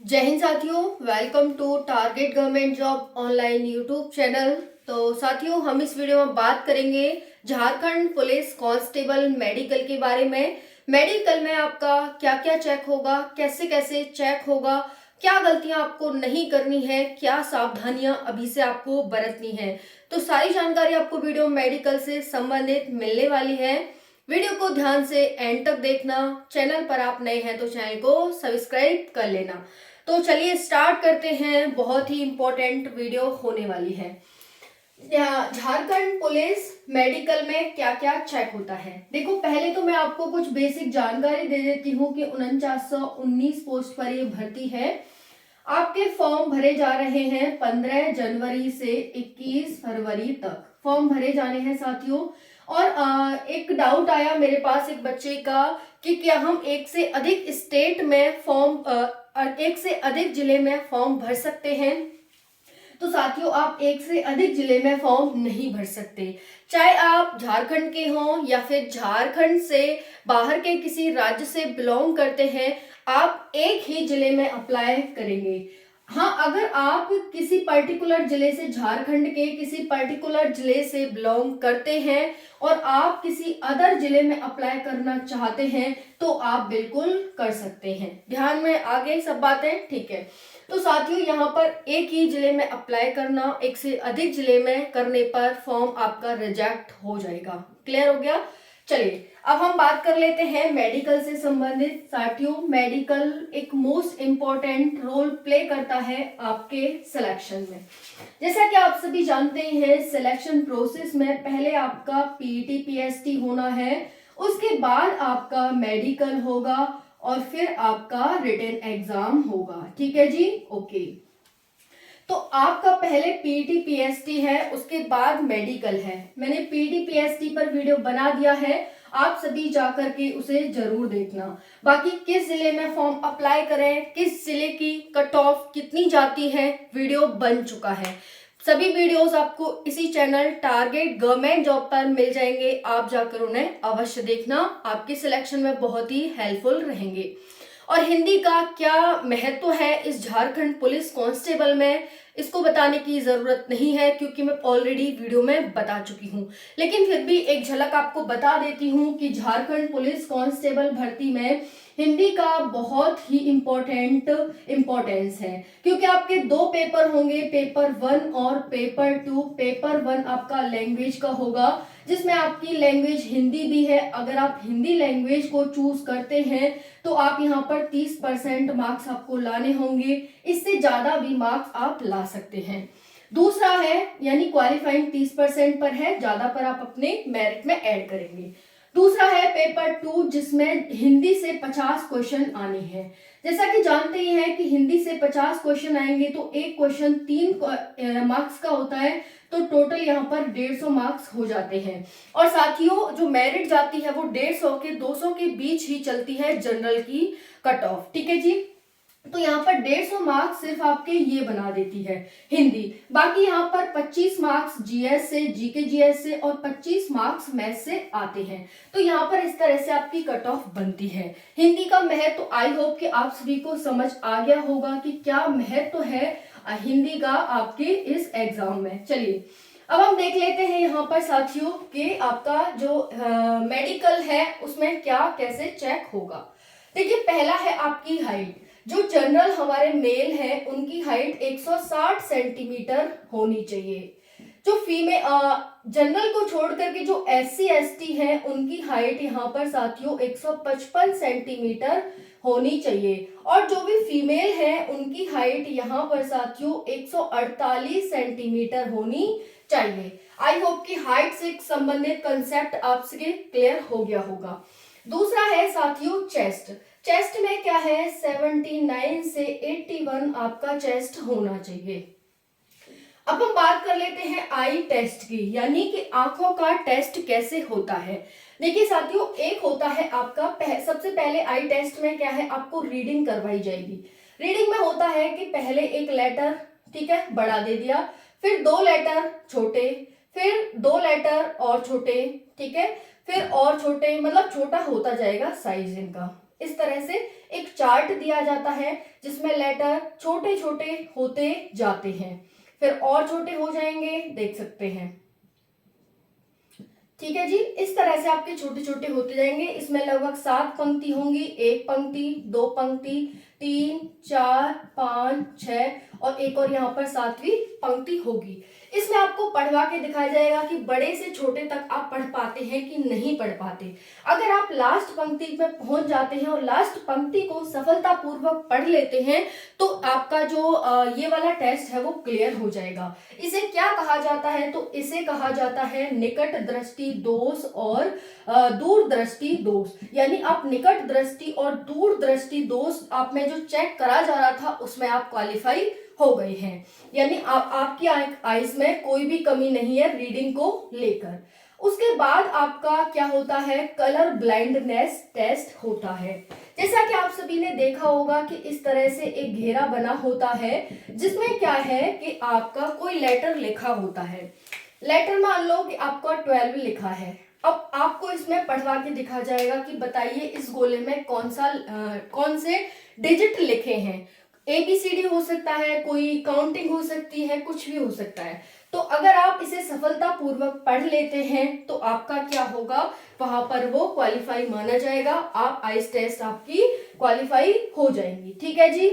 जय हिंद साथियों, welcome to target government job online YouTube channel. तो साथियों, हम इस वीडियो में बात करेंगे झारखंड पुलिस कांस्टेबल मेडिकल के बारे में। मेडिकल में आपका क्या क्या चेक होगा, कैसे कैसे चेक होगा, क्या गलतियां आपको नहीं करनी है, क्या सावधानियां अभी से आपको बरतनी है। तो सारी जानकारी आपको वीडियो मेडिकल से संबंधित मिलने वाली है। वीडियो को ध्यान से एंड तक देखना। चैनल पर आप नए हैं तो चैनल को सब्सक्राइब कर लेना। तो चलिए स्टार्ट करते हैं। बहुत ही इंपॉर्टेंट वीडियो होने वाली है। झारखंड पुलिस मेडिकल में क्या क्या चेक होता है। देखो, पहले तो मैं आपको कुछ बेसिक जानकारी दे देती हूँ कि 4919 पोस्ट पर ये भर्ती है। आपके फॉर्म भरे जा रहे हैं 15 जनवरी से 21 फरवरी तक फॉर्म भरे जाने हैं साथियों। और एक डाउट आया मेरे पास एक बच्चे का कि क्या हम एक से अधिक स्टेट में फॉर्म एक से अधिक जिले में फॉर्म भर सकते हैं। तो साथियों, आप एक से अधिक जिले में फॉर्म नहीं भर सकते। चाहे आप झारखंड के हों या फिर झारखंड से बाहर के किसी राज्य से बिलोंग करते हैं, आप एक ही जिले में अप्लाई करेंगे। हाँ, अगर आप किसी पर्टिकुलर जिले से, झारखंड के किसी पर्टिकुलर जिले से बिलोंग करते हैं और आप किसी अदर जिले में अप्लाई करना चाहते हैं तो आप बिल्कुल कर सकते हैं। ध्यान में आ गई सब बातें, ठीक है। तो साथियों, यहाँ पर एक ही जिले में अप्लाई करना, एक से अधिक जिले में करने पर फॉर्म आपका रिजेक्ट हो जाएगा। क्लियर हो गया। चलिए अब हम बात कर लेते हैं मेडिकल से संबंधित। साथियों, मेडिकल एक मोस्ट इम्पोर्टेंट रोल प्ले करता है आपके सिलेक्शन में। जैसा कि आप सभी जानते हैं, सिलेक्शन प्रोसेस में पहले आपका पीईटी पीएसटी होना है, उसके बाद आपका मेडिकल होगा और फिर आपका रिटन एग्जाम होगा। ठीक है जी, ओके। तो आपका पहले पीटी पीएसटी है, उसके बाद मेडिकल है। मैंने पीटी पीएसटी पर वीडियो बना दिया है, आप सभी जाकर के उसे जरूर देखना। बाकी किस जिले में फॉर्म अप्लाई करें, किस जिले की कट ऑफ कितनी जाती है, वीडियो बन चुका है। सभी वीडियोस आपको इसी चैनल टारगेट गवर्नमेंट जॉब पर मिल जाएंगे। आप जाकर उन्हें अवश्य देखना, आपके सिलेक्शन में बहुत ही हेल्पफुल रहेंगे। और हिंदी का क्या महत्व है इस झारखंड पुलिस कांस्टेबल में, इसको बताने की जरूरत नहीं है क्योंकि मैं ऑलरेडी वीडियो में बता चुकी हूँ। लेकिन फिर भी एक झलक आपको बता देती हूँ कि झारखंड पुलिस कांस्टेबल भर्ती में हिंदी का बहुत ही इम्पोर्टेंस है, क्योंकि आपके दो पेपर होंगे, पेपर 1 और पेपर 2। पेपर 1 आपका लैंग्वेज का होगा, जिसमें आपकी लैंग्वेज हिंदी भी है। अगर आप हिंदी लैंग्वेज को चूज करते हैं तो आप यहाँ पर 30% मार्क्स आपको लाने होंगे, इससे ज्यादा भी मार्क्स आप ला सकते हैं। दूसरा है, यानी क्वालिफाइंग 30% पर है, ज्यादा पर आप अपने मेरिट में ऐड करेंगे। दूसरा है पेपर 2, जिसमें हिंदी से 50 क्वेश्चन आने हैं। जैसा कि जानते ही हैं कि हिंदी से 50 क्वेश्चन आएंगे तो एक क्वेश्चन 3 मार्क्स का होता है, तो टोटल यहाँ पर 150 मार्क्स हो जाते हैं। और साथियों, जो मेरिट जाती है वो 150 के 200 के बीच ही चलती है जनरल की कट ऑफ। ठीक है जी। तो यहाँ पर 150 मार्क्स सिर्फ आपके ये बना देती है हिंदी। बाकी यहाँ पर 25 मार्क्स जीएस से, जीके जीएस से और 25 मार्क्स मैथ से आते हैं। तो यहाँ पर इस तरह से आपकी कट ऑफ बनती है। हिंदी का महत्व तो आई होप कि आप सभी को समझ आ गया होगा कि क्या महत्व है हिंदी का आपके इस एग्जाम में। चलिए अब हम देख लेते हैं यहाँ पर साथियों कि आपका जो मेडिकल है उसमें क्या कैसे चेक होगा। देखिए, पहला है आपकी हाइट। जो जनरल हमारे मेल हैं उनकी हाइट 160 सेंटीमीटर होनी चाहिए। जो फीमेल जनरल को छोड़ करके जो SC ST है उनकी हाइट यहाँ पर साथियों 155 सेंटीमीटर होनी चाहिए। और जो भी फीमेल है उनकी हाइट यहाँ पर साथियों 148 सेंटीमीटर होनी चाहिए। आई होप कि हाइट से संबंधित कंसेप्ट आपसे क्लियर हो गया होगा। दूसरा है साथियों चेस्ट। चेस्ट में क्या है, 79 से 81 आपका चेस्ट होना चाहिए। अब हम बात कर लेते हैं आई टेस्ट की, यानी कि आंखों का टेस्ट कैसे होता है। देखिए साथियों, एक होता है आपका सबसे पहले आई टेस्ट में क्या है, आपको रीडिंग करवाई जाएगी। रीडिंग में होता है कि पहले एक लेटर, ठीक है, बड़ा दे दिया, फिर 2 लेटर छोटे, फिर 2 लेटर और छोटे, ठीक है, फिर और छोटे, मतलब छोटा होता जाएगा साइज इनका। इस तरह से एक चार्ट दिया जाता है जिसमें लेटर छोटे छोटे होते जाते हैं, फिर और छोटे हो जाएंगे, देख सकते हैं। ठीक है जी, इस तरह से आपके छोटे छोटे होते जाएंगे। इसमें लगभग 7 पंक्ति होंगी, 1 पंक्ति, 2 पंक्ति, 3, 4, 5, 6 और एक और यहाँ पर 7वीं पंक्ति होगी। इसमें आपको पढ़वा के दिखाया जाएगा कि बड़े से छोटे तक आप पढ़ पाते हैं कि नहीं पढ़ पाते। अगर आप लास्ट पंक्ति पे पहुंच जाते हैं और लास्ट पंक्ति को सफलतापूर्वक पढ़ लेते हैं तो आपका जो ये वाला टेस्ट है वो क्लियर हो जाएगा। इसे क्या कहा जाता है? तो इसे कहा जाता है निकट दृष्टि दोष और दूर दृष्टि दोष। यानी आप निकट दृष्टि और दूर दृष्टि दोष आप में जो चेक करा जा रहा था उसमें आप क्वालिफाई हो गए हैं। यानी आपकी आईज में कोई भी कमी नहीं है रीडिंग को लेकर। उसके बाद आपका क्या होता है? कलर ब्लाइंडनेस टेस्ट होता है। जैसा कि आप सभी ने देखा होगा कि इस तरह से एक घेरा बना होता है जिसमें क्या है कि आपका कोई लेटर लिखा होता है। लेटर मान लो कि आपका 12 लिखा है। अब आपको इसमें पढ़वा के दिखा जाएगा कि बताइए इस गोले में कौन से डिजिट लिखे हैं। ABCD हो सकता है, कोई काउंटिंग हो सकती है, कुछ भी हो सकता है। तो अगर आप इसे सफलतापूर्वक पढ़ लेते हैं तो आपका क्या होगा? वहां पर वो क्वालिफाई माना जाएगा। आप आइस टेस्ट आपकी क्वालिफाई हो जाएंगी। ठीक है जी,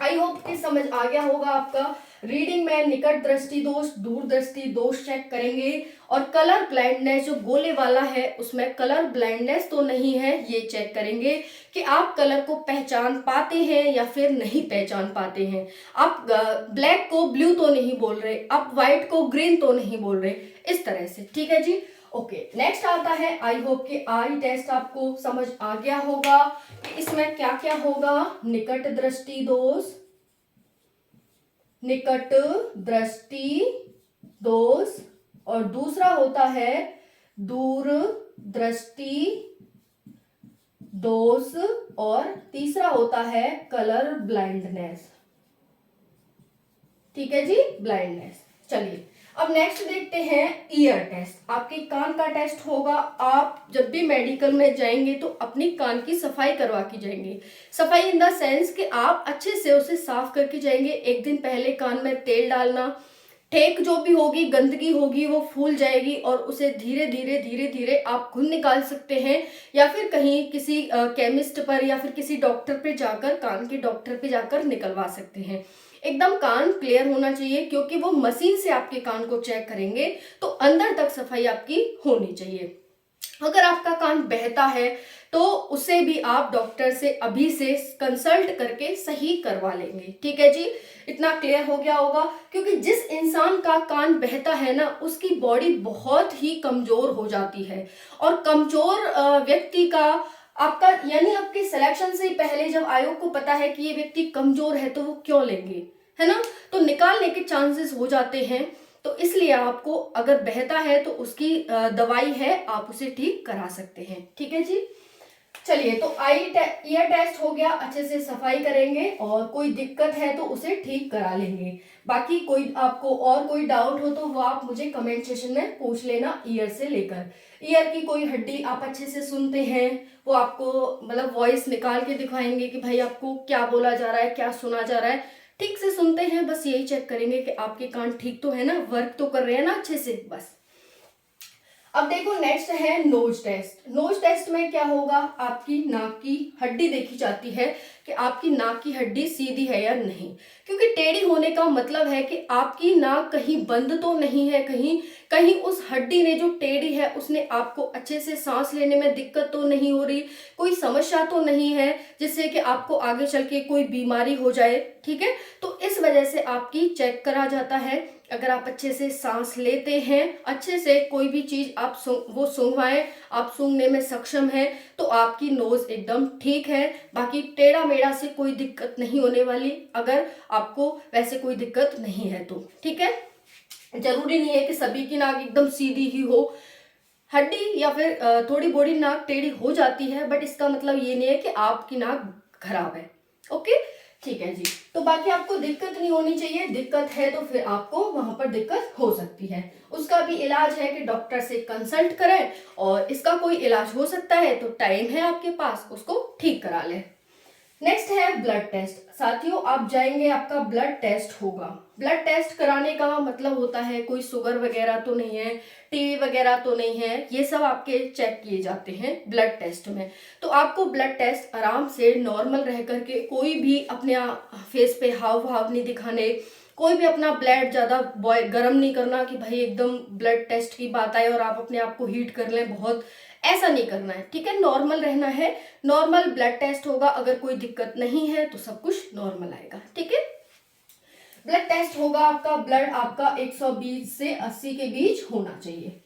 आई होप कि समझ आ गया होगा आपका। रीडिंग में निकट दृष्टि दोष, दूर दृष्टि दोष चेक करेंगे और कलर ब्लाइंडनेस जो गोले वाला है उसमें कलर ब्लाइंडनेस तो नहीं है ये चेक करेंगे कि आप कलर को पहचान पाते हैं या फिर नहीं पहचान पाते हैं। आप ब्लैक को ब्लू तो नहीं बोल रहे, आप व्हाइट को ग्रीन तो नहीं बोल रहे, इस तरह से। ठीक है जी, ओके। नेक्स्ट आता है, आई होप कि आई टेस्ट आपको समझ आ गया होगा कि इसमें क्या क्या होगा। निकट दृष्टि दोष, निकट दृष्टि दोष और दूसरा होता है दूर दृष्टि दोष और तीसरा होता है कलर ब्लाइंडनेस। ठीक है जी, ब्लाइंडनेस। चलिए अब नेक्स्ट देखते हैं ईयर टेस्ट। आपके कान का टेस्ट होगा। आप जब भी मेडिकल में जाएंगे तो अपनी कान की सफाई करवा के जाएंगे। सफाई इन द सेंस कि आप अच्छे से उसे साफ करके जाएंगे। एक दिन पहले कान में तेल डालना, ठेक जो भी होगी, गंदगी होगी वो फूल जाएगी और उसे धीरे धीरे आप खुद निकाल सकते हैं या फिर कहीं किसी केमिस्ट पर या फिर किसी डॉक्टर पे जाकर, कान के डॉक्टर पे जाकर निकलवा सकते हैं। एकदम कान क्लियर होना चाहिए क्योंकि वो मशीन से आपके कान को चेक करेंगे तो अंदर तक सफाई आपकी होनी चाहिए। अगर आपका कान बहता है तो उसे भी आप डॉक्टर से अभी से कंसल्ट करके सही करवा लेंगे। ठीक है जी, इतना क्लियर हो गया होगा। क्योंकि जिस इंसान का कान बहता है ना उसकी बॉडी बहुत ही कमजोर हो जाती है और कमजोर व्यक्ति का आपका यानी आपके सिलेक्शन से पहले जब आयोग को पता है कि ये व्यक्ति कमजोर है तो वो क्यों लेंगे, है ना, तो निकालने के चांसेस हो जाते हैं। तो इसलिए आपको अगर बहता है तो उसकी दवाई है, आप उसे ठीक करा सकते हैं। ठीक है जी, चलिए तो ईयर टेस्ट हो गया, अच्छे से सफाई करेंगे और कोई दिक्कत है तो उसे ठीक करा लेंगे। बाकी कोई आपको और कोई डाउट हो तो वो आप मुझे कमेंट सेशन में पूछ लेना। ईयर से लेकर ईयर की कोई हड्डी आप अच्छे से सुनते हैं, वो आपको मतलब वॉइस निकाल के दिखाएंगे कि भाई आपको क्या बोला जा रहा है, क्या सुना जा रहा है, ठीक से सुनते हैं। बस यही चेक करेंगे कि आपके कान ठीक तो है ना, वर्क तो कर रहे हैं ना अच्छे से, बस। अब देखो नेक्स्ट है नोज टेस्ट। नोज टेस्ट में क्या होगा? आपकी नाक की हड्डी देखी जाती है कि आपकी नाक की हड्डी सीधी है या नहीं। क्योंकि टेढ़ी होने का मतलब है कि आपकी नाक कहीं बंद तो नहीं है, कहीं कहीं उस हड्डी ने जो टेढ़ी है उसने आपको अच्छे से सांस लेने में दिक्कत तो नहीं हो रही, कोई समस्या तो नहीं है जिससे कि आपको आगे चल के कोई बीमारी हो जाए। ठीक है, तो इस वजह से आपकी चेक करा जाता है। अगर आप अच्छे से सांस लेते हैं, अच्छे से कोई भी चीज आप वो सूंघवाएं, आप सूंघने में सक्षम हैं तो आपकी नोज एकदम ठीक है। बाकी टेढ़ा मेढ़ा से कोई दिक्कत नहीं होने वाली, अगर आपको वैसे कोई दिक्कत नहीं है तो। ठीक है, जरूरी नहीं है कि सभी की नाक एकदम सीधी ही हो। हड्डी या फिर थोड़ी बड़ी नाक टेढ़ी हो जाती है बट इसका मतलब ये नहीं है कि आपकी नाक खराब है। ओके, ठीक है जी। तो बाकी आपको दिक्कत नहीं होनी चाहिए, दिक्कत है तो फिर आपको वहां पर दिक्कत हो सकती है। उसका भी इलाज है कि डॉक्टर से कंसल्ट करें, और इसका कोई इलाज हो सकता है तो टाइम है आपके पास, उसको ठीक करा लें। नेक्स्ट है ब्लड टेस्ट। साथियों, आप जाएंगे, आपका ब्लड टेस्ट होगा। ब्लड टेस्ट कराने का मतलब होता है कोई शुगर वगैरह तो नहीं है, टीबी वगैरह तो नहीं है, ये सब आपके चेक किए जाते हैं ब्लड टेस्ट में। तो आपको ब्लड टेस्ट आराम से नॉर्मल रह करके, कोई भी अपने फेस पे हाव भाव नहीं दिखाने, कोई भी अपना ब्लड ज्यादा गर्म नहीं करना कि भाई एकदम ब्लड टेस्ट की बात आए और आप अपने आप को हीट कर लें बहुत, ऐसा नहीं करना है। ठीक है, नॉर्मल रहना है। नॉर्मल ब्लड टेस्ट होगा, अगर कोई दिक्कत नहीं है तो सब कुछ नॉर्मल आएगा। ठीक है, ब्लड टेस्ट होगा आपका, ब्लड आपका 120 से 80 के बीच होना चाहिए।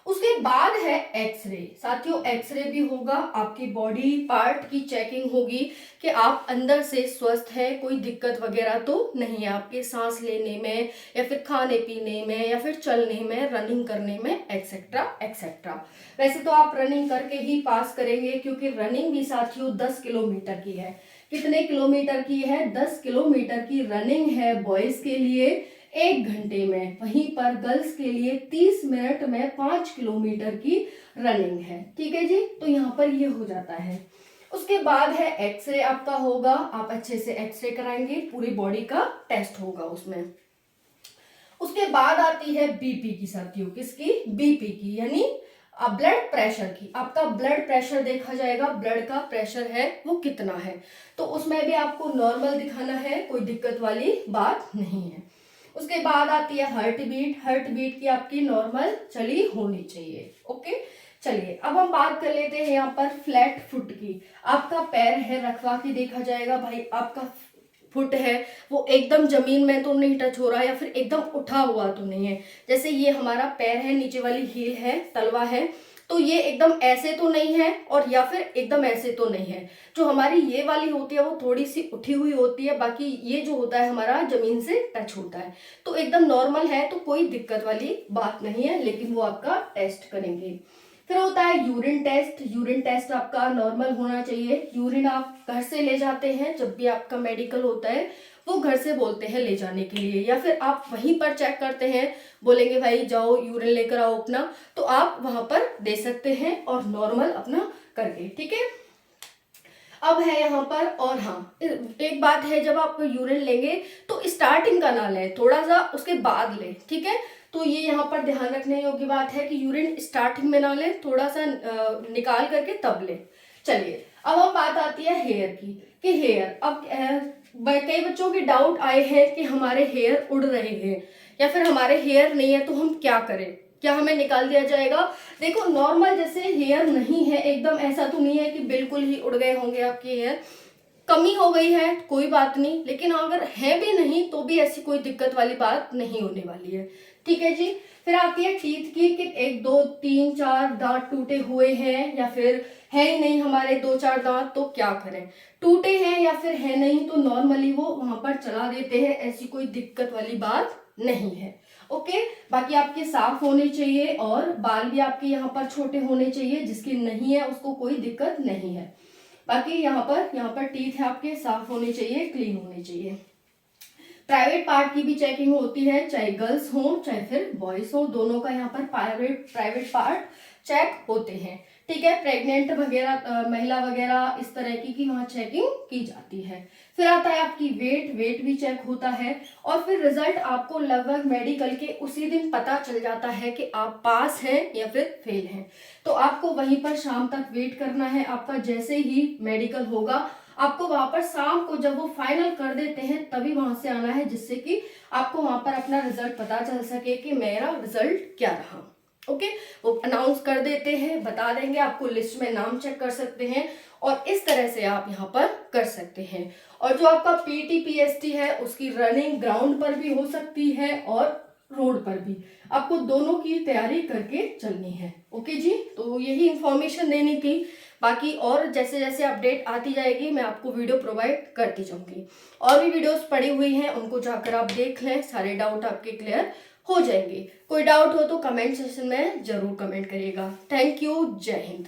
उसके बाद है एक्सरे। साथियों, एक्सरे भी होगा, आपकी बॉडी पार्ट की चेकिंग होगी कि आप अंदर से स्वस्थ हैं, कोई दिक्कत वगैरह तो नहीं है आपके सांस लेने में, या फिर खाने पीने में, या फिर चलने में, रनिंग करने में, एक्सेट्रा एक्सेट्रा। वैसे तो आप रनिंग करके ही पास करेंगे, क्योंकि रनिंग भी साथियों 10 किलोमीटर की है। कितने किलोमीटर की है? 10 किलोमीटर की रनिंग है बॉयज के लिए 1 घंटे में। वहीं पर गर्ल्स के लिए 30 मिनट में 5 किलोमीटर की रनिंग है। ठीक है जी, तो यहाँ पर ये हो जाता है। उसके बाद है एक्सरे आपका होगा, आप अच्छे से एक्सरे कराएंगे, पूरी बॉडी का टेस्ट होगा उसमें। उसके बाद आती है बीपी की। साथियों, किसकी? बीपी की, यानी ब्लड प्रेशर की। आपका ब्लड प्रेशर देखा जाएगा, ब्लड का प्रेशर है वो कितना है, तो उसमें भी आपको नॉर्मल दिखाना है, कोई दिक्कत वाली बात नहीं है। उसके बाद आती है हार्ट बीट। हार्ट बीट की आपकी नॉर्मल चली होनी चाहिए। ओके, चलिए अब हम बात कर लेते हैं यहाँ पर फ्लैट फुट की। आपका पैर है रखवा के देखा जाएगा, भाई आपका फुट है वो एकदम जमीन में तो नहीं टच हो रहा, या फिर एकदम उठा हुआ तो नहीं है। जैसे ये हमारा पैर है, नीचे वाली हील है, तलवा है, तो ये एकदम ऐसे तो नहीं है, और या फिर एकदम ऐसे तो नहीं है। जो हमारी ये वाली होती है वो थोड़ी सी उठी हुई होती है, बाकी ये जो होता है हमारा जमीन से टच होता है, तो एकदम नॉर्मल है, तो कोई दिक्कत वाली बात नहीं है। लेकिन वो आपका टेस्ट करेंगे। फिर होता है यूरिन टेस्ट। यूरिन टेस्ट आपका नॉर्मल होना चाहिए। यूरिन आप घर से ले जाते हैं, जब भी आपका मेडिकल होता है वो घर से बोलते हैं ले जाने के लिए, या फिर आप वहीं पर चेक करते हैं, बोलेंगे भाई जाओ यूरिन लेकर आओ अपना, तो आप वहां पर दे सकते हैं और नॉर्मल अपना करके। ठीक है, अब है यहाँ पर, और हाँ एक बात है, जब आप यूरिन लेंगे तो स्टार्टिंग का ना लें, थोड़ा सा उसके बाद लें। ठीक है, तो ये यहाँ पर ध्यान रखने योग्य बात है कि यूरिन स्टार्टिंग में ना लें, थोड़ा सा निकाल करके तब लें। चलिए अब हम बात आती है हेयर की, कि हेयर, अब कई बच्चों के डाउट आए हैं कि हमारे हेयर उड़ रहे हैं या फिर हमारे हेयर नहीं है, तो हम क्या करें, क्या हमें निकाल दिया जाएगा? देखो, नॉर्मल जैसे हेयर नहीं है, एकदम ऐसा तो नहीं है कि बिल्कुल ही उड़ गए होंगे आपके हेयर, कमी हो गई है कोई बात नहीं, लेकिन अगर है भी नहीं तो भी ऐसी कोई दिक्कत वाली बात नहीं होने वाली है। ठीक है जी। फिर आती है टीथ की, कि 1 2 3 4 दांत टूटे हुए हैं या फिर है ही नहीं हमारे 2 4 दांत, तो क्या करें? टूटे हैं या फिर है नहीं तो नॉर्मली वो वहां पर चला देते हैं, ऐसी कोई दिक्कत वाली बात नहीं है। ओके, बाकी आपके साफ होने चाहिए, और बाल भी आपके यहाँ पर छोटे होने चाहिए, जिसकी नहीं है उसको कोई दिक्कत नहीं है। बाकी यहाँ पर टीथ है आपके साफ होने चाहिए, क्लीन होने चाहिए। प्राइवेट पार्ट की भी चेकिंग होती है, चाहे गर्ल्स हो चाहे फिर बॉयज हो, दोनों का यहाँ पर प्राइवेट पार्ट चेक होते हैं। ठीक है, प्रेग्नेंट वगैरह महिला वगैरह इस तरह की वहाँ चेकिंग की जाती है। फिर आता है आपकी वेट भी चेक होता है, और फिर रिजल्ट आपको लगभग मेडिकल के उसी दिन पता चल जाता है कि आप पास हैं या फिर फेल हैं। तो आपको वहीं पर शाम तक वेट करना है। आपका जैसे ही मेडिकल होगा, आपको वहां पर शाम को जब वो फाइनल कर देते हैं तभी वहां से आना है, जिससे कि आपको वहां पर अपना रिजल्ट पता चल सके कि मेरा रिजल्ट क्या रहा। ओके, वो अनाउंस कर देते हैं, बता देंगे, आपको लिस्ट में नाम चेक कर सकते हैं, और इस तरह से आप यहाँ पर कर सकते हैं। और जो आपका पीटी पीएसटी है उसकी रनिंग ग्राउंड पर भी हो सकती है और रोड पर भी, आपको दोनों की तैयारी करके चलनी है। ओके जी, तो यही इंफॉर्मेशन देनी थी। बाकी और जैसे जैसे अपडेट आती जाएगी मैं आपको वीडियो प्रोवाइड करती जाऊंगी। और भी वीडियोस पड़ी हुई हैं, उनको जाकर आप देख लें, सारे डाउट आपके क्लियर हो जाएंगे। कोई डाउट हो तो कमेंट सेक्शन में जरूर कमेंट करिएगा। थैंक यू, जय हिंद।